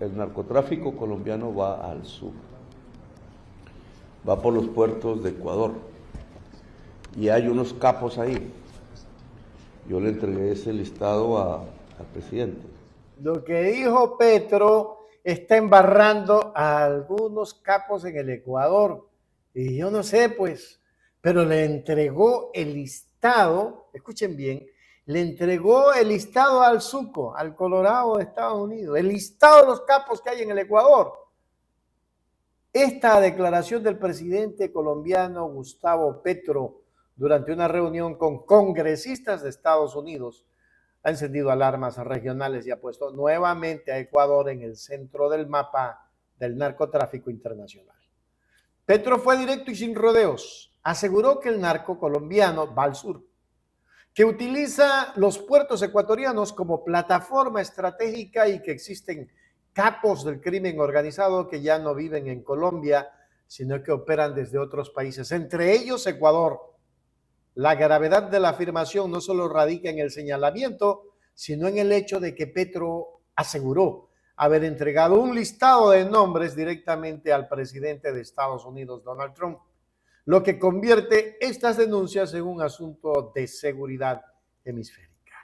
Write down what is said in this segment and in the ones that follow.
El narcotráfico colombiano va al sur, va por los puertos de Ecuador y hay unos capos ahí. Yo le entregué ese listado al presidente. Lo que dijo Petro está embarrando a algunos capos en el Ecuador. Y yo no sé, pues, pero le entregó el listado, escuchen bien, le entregó el listado al Zuco, al Colorado de Estados Unidos, el listado de los capos que hay en el Ecuador. Esta declaración del presidente colombiano Gustavo Petro durante una reunión con congresistas de Estados Unidos ha encendido alarmas regionales y ha puesto nuevamente a Ecuador en el centro del mapa del narcotráfico internacional. Petro fue directo y sin rodeos. Aseguró que el narco colombiano va al sur, que utiliza los puertos ecuatorianos como plataforma estratégica y que existen capos del crimen organizado que ya no viven en Colombia, sino que operan desde otros países, entre ellos Ecuador. La gravedad de la afirmación no solo radica en el señalamiento, sino en el hecho de que Petro aseguró haber entregado un listado de nombres directamente al presidente de Estados Unidos, Donald Trump, lo que convierte estas denuncias en un asunto de seguridad hemisférica.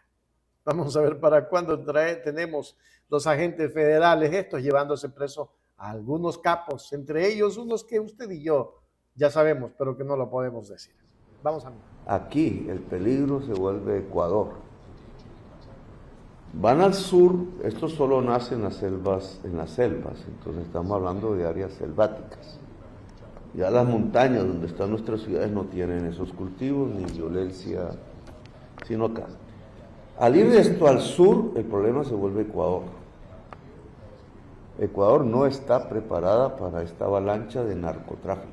Vamos a ver para cuándo tenemos los agentes federales estos llevándose presos a algunos capos, entre ellos unos que usted y yo ya sabemos, pero que no lo podemos decir. Vamos a ver. Aquí el peligro se vuelve Ecuador. Van al sur, esto solo nace en las selvas, entonces estamos hablando de áreas selváticas. Ya las montañas donde están nuestras ciudades no tienen esos cultivos ni violencia, sino acá. Al ir de esto al sur, el problema se vuelve Ecuador. Ecuador no está preparada para esta avalancha de narcotráfico.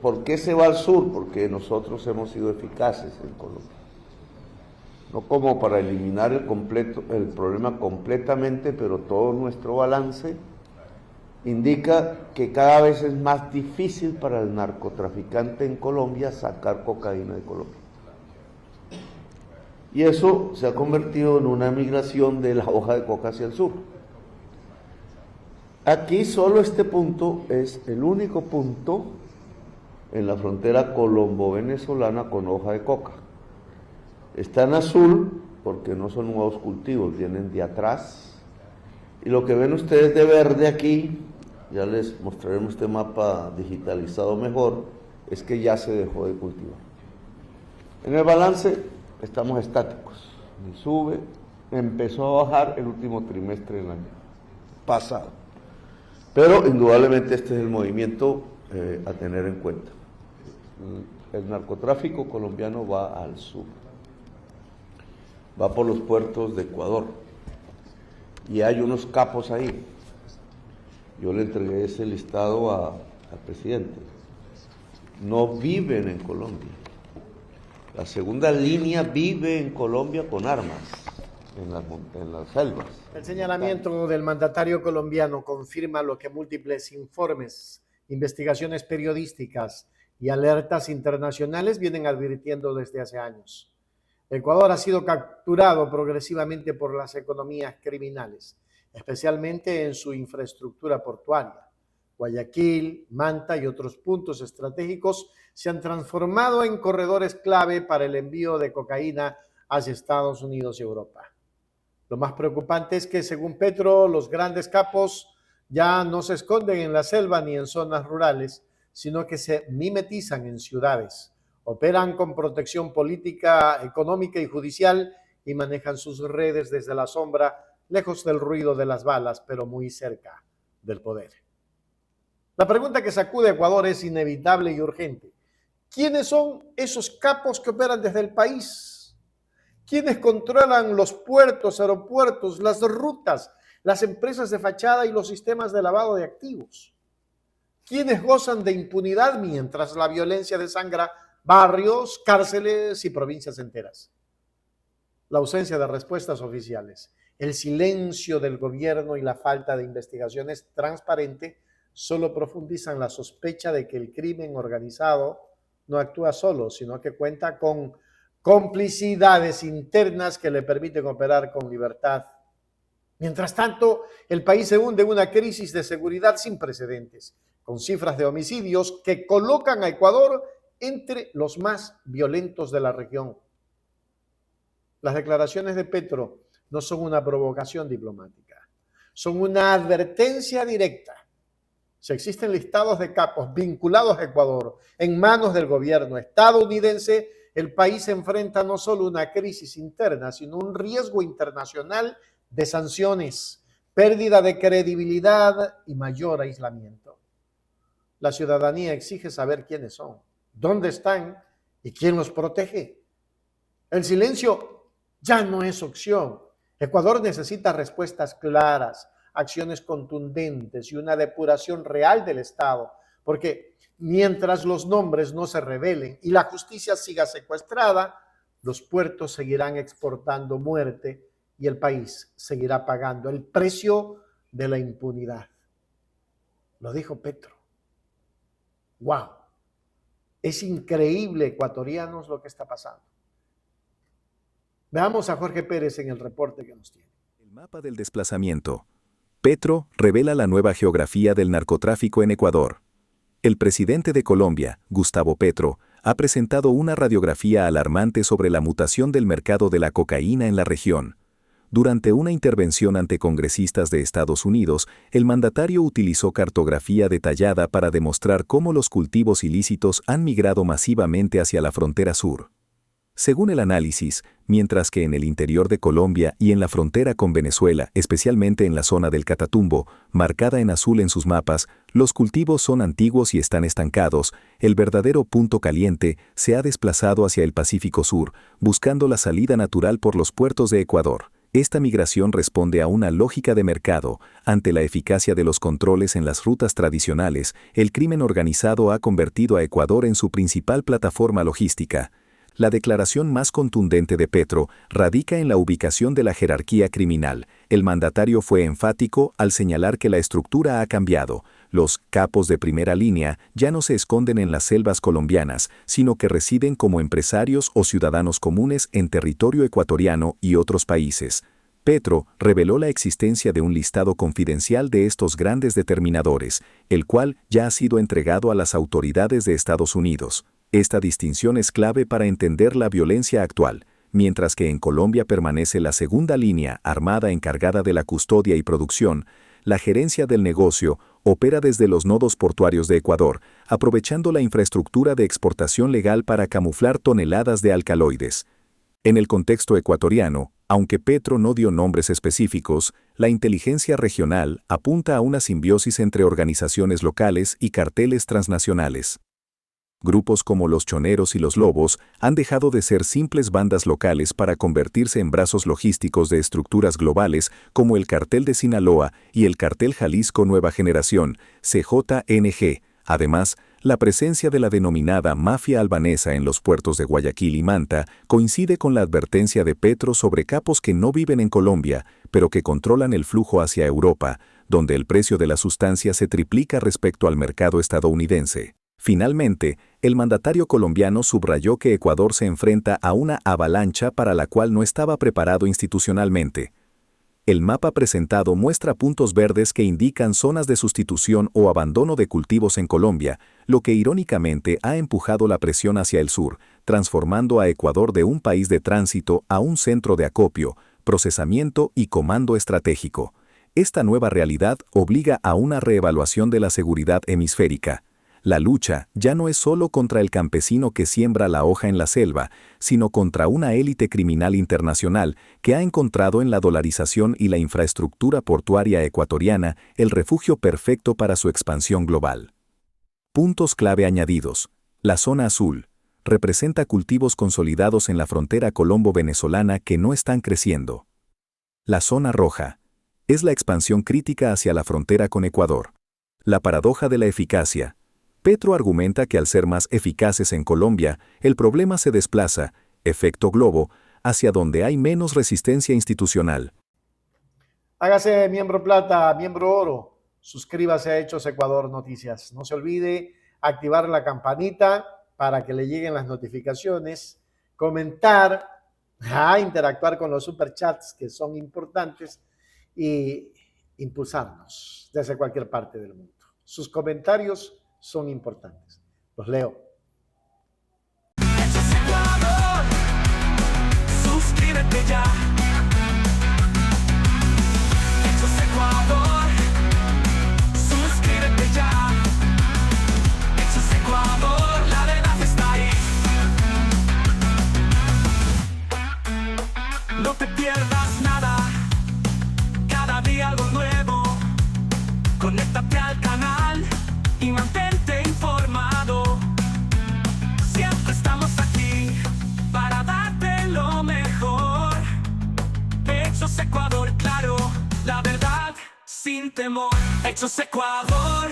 ¿Por qué se va al sur? Porque nosotros hemos sido eficaces en Colombia. No como para eliminar el problema completamente, pero todo nuestro balance indica que cada vez es más difícil para el narcotraficante en Colombia sacar cocaína de Colombia. Y eso se ha convertido en una migración de la hoja de coca hacia el sur. Aquí solo este punto es el único punto en la frontera colombo-venezolana con hoja de coca. Está en azul porque no son nuevos cultivos, vienen de atrás. Y lo que ven ustedes de verde aquí, ya les mostraremos este mapa digitalizado mejor, es que ya se dejó de cultivar. En el balance estamos estáticos, ni sube, empezó a bajar el último trimestre del año pasado. Pero indudablemente este es el movimiento a tener en cuenta. El narcotráfico colombiano va al sur, va por los puertos de Ecuador y hay unos capos ahí. Yo le entregué ese listado al presidente. No viven en Colombia. La segunda línea vive en Colombia con armas, en las selvas. El señalamiento del mandatario colombiano confirma lo que múltiples informes, investigaciones periodísticas y alertas internacionales vienen advirtiendo desde hace años. Ecuador ha sido capturado progresivamente por las economías criminales, especialmente en su infraestructura portuaria. Guayaquil, Manta y otros puntos estratégicos se han transformado en corredores clave para el envío de cocaína hacia Estados Unidos y Europa. Lo más preocupante es que, según Petro, los grandes capos ya no se esconden en la selva ni en zonas rurales, sino que se mimetizan en ciudades, operan con protección política, económica y judicial y manejan sus redes desde la sombra, lejos del ruido de las balas, pero muy cerca del poder. La pregunta que sacude a Ecuador es inevitable y urgente. ¿Quiénes son esos capos que operan desde el país? ¿Quiénes controlan los puertos, aeropuertos, las rutas, las empresas de fachada y los sistemas de lavado de activos? ¿Quiénes gozan de impunidad mientras la violencia desangra barrios, cárceles y provincias enteras? La ausencia de respuestas oficiales, el silencio del gobierno y la falta de investigaciones transparentes solo profundizan la sospecha de que el crimen organizado no actúa solo, sino que cuenta con complicidades internas que le permiten operar con libertad Mientras tanto, el país se hunde en una crisis de seguridad sin precedentes, con cifras de homicidios que colocan a Ecuador entre los más violentos de la región. Las declaraciones de Petro no son una provocación diplomática, son una advertencia directa. Si existen listados de capos vinculados a Ecuador en manos del gobierno estadounidense, el país enfrenta no solo una crisis interna, sino un riesgo internacional de sanciones, pérdida de credibilidad y mayor aislamiento. La ciudadanía exige saber quiénes son, dónde están y quién los protege. El silencio ya no es opción. Ecuador necesita respuestas claras, acciones contundentes y una depuración real del Estado, porque mientras los nombres no se revelen y la justicia siga secuestrada, los puertos seguirán exportando muerte y el país seguirá pagando el precio de la impunidad. Lo dijo Petro. ¡Wow! Es increíble, ecuatorianos, lo que está pasando. Veamos a Jorge Pérez en el reporte que nos tiene. El mapa del desplazamiento. Petro revela la nueva geografía del narcotráfico en Ecuador. El presidente de Colombia, Gustavo Petro, ha presentado una radiografía alarmante sobre la mutación del mercado de la cocaína en la región. Durante una intervención ante congresistas de Estados Unidos, el mandatario utilizó cartografía detallada para demostrar cómo los cultivos ilícitos han migrado masivamente hacia la frontera sur. Según el análisis, mientras que en el interior de Colombia y en la frontera con Venezuela, especialmente en la zona del Catatumbo, marcada en azul en sus mapas, los cultivos son antiguos y están estancados, el verdadero punto caliente se ha desplazado hacia el Pacífico Sur, buscando la salida natural por los puertos de Ecuador. Esta migración responde a una lógica de mercado. Ante la eficacia de los controles en las rutas tradicionales, el crimen organizado ha convertido a Ecuador en su principal plataforma logística. La declaración más contundente de Petro radica en la ubicación de la jerarquía criminal. El mandatario fue enfático al señalar que la estructura ha cambiado. Los capos de primera línea ya no se esconden en las selvas colombianas, sino que residen como empresarios o ciudadanos comunes en territorio ecuatoriano y otros países. Petro reveló la existencia de un listado confidencial de estos grandes determinadores, el cual ya ha sido entregado a las autoridades de Estados Unidos. Esta distinción es clave para entender la violencia actual. Mientras que en Colombia permanece la segunda línea armada encargada de la custodia y producción, la gerencia del negocio opera desde los nodos portuarios de Ecuador, aprovechando la infraestructura de exportación legal para camuflar toneladas de alcaloides. En el contexto ecuatoriano, aunque Petro no dio nombres específicos, la inteligencia regional apunta a una simbiosis entre organizaciones locales y carteles transnacionales. Grupos como los Choneros y los Lobos han dejado de ser simples bandas locales para convertirse en brazos logísticos de estructuras globales como el Cartel de Sinaloa y el Cartel Jalisco Nueva Generación, CJNG. Además, la presencia de la denominada mafia albanesa en los puertos de Guayaquil y Manta coincide con la advertencia de Petro sobre capos que no viven en Colombia, pero que controlan el flujo hacia Europa, donde el precio de la sustancia se triplica respecto al mercado estadounidense. Finalmente, el mandatario colombiano subrayó que Ecuador se enfrenta a una avalancha para la cual no estaba preparado institucionalmente. El mapa presentado muestra puntos verdes que indican zonas de sustitución o abandono de cultivos en Colombia, lo que irónicamente ha empujado la presión hacia el sur, transformando a Ecuador de un país de tránsito a un centro de acopio, procesamiento y comando estratégico. Esta nueva realidad obliga a una reevaluación de la seguridad hemisférica. La lucha ya no es solo contra el campesino que siembra la hoja en la selva, sino contra una élite criminal internacional que ha encontrado en la dolarización y la infraestructura portuaria ecuatoriana el refugio perfecto para su expansión global. Puntos clave añadidos. La zona azul representa cultivos consolidados en la frontera colombo-venezolana que no están creciendo. La zona roja es la expansión crítica hacia la frontera con Ecuador. La paradoja de la eficacia. Petro argumenta que al ser más eficaces en Colombia, el problema se desplaza, efecto globo, hacia donde hay menos resistencia institucional. Hágase miembro plata, miembro oro. Suscríbase a Hechos Ecuador Noticias. No se olvide activar la campanita para que le lleguen las notificaciones, comentar, interactuar con los superchats que son importantes y impulsarnos desde cualquier parte del mundo. Sus comentarios son importantes. Los leo. Hechos Ecuador, suscríbete ya. Hechos Ecuador, suscríbete ya. Hechos Ecuador, la verdad está ahí. No te pierdas nada, cada día algo nuevo. Conéctate al canal y mantente informado. Siempre estamos aquí para darte lo mejor. Hechos Ecuador, claro, la verdad sin temor. Hechos Ecuador.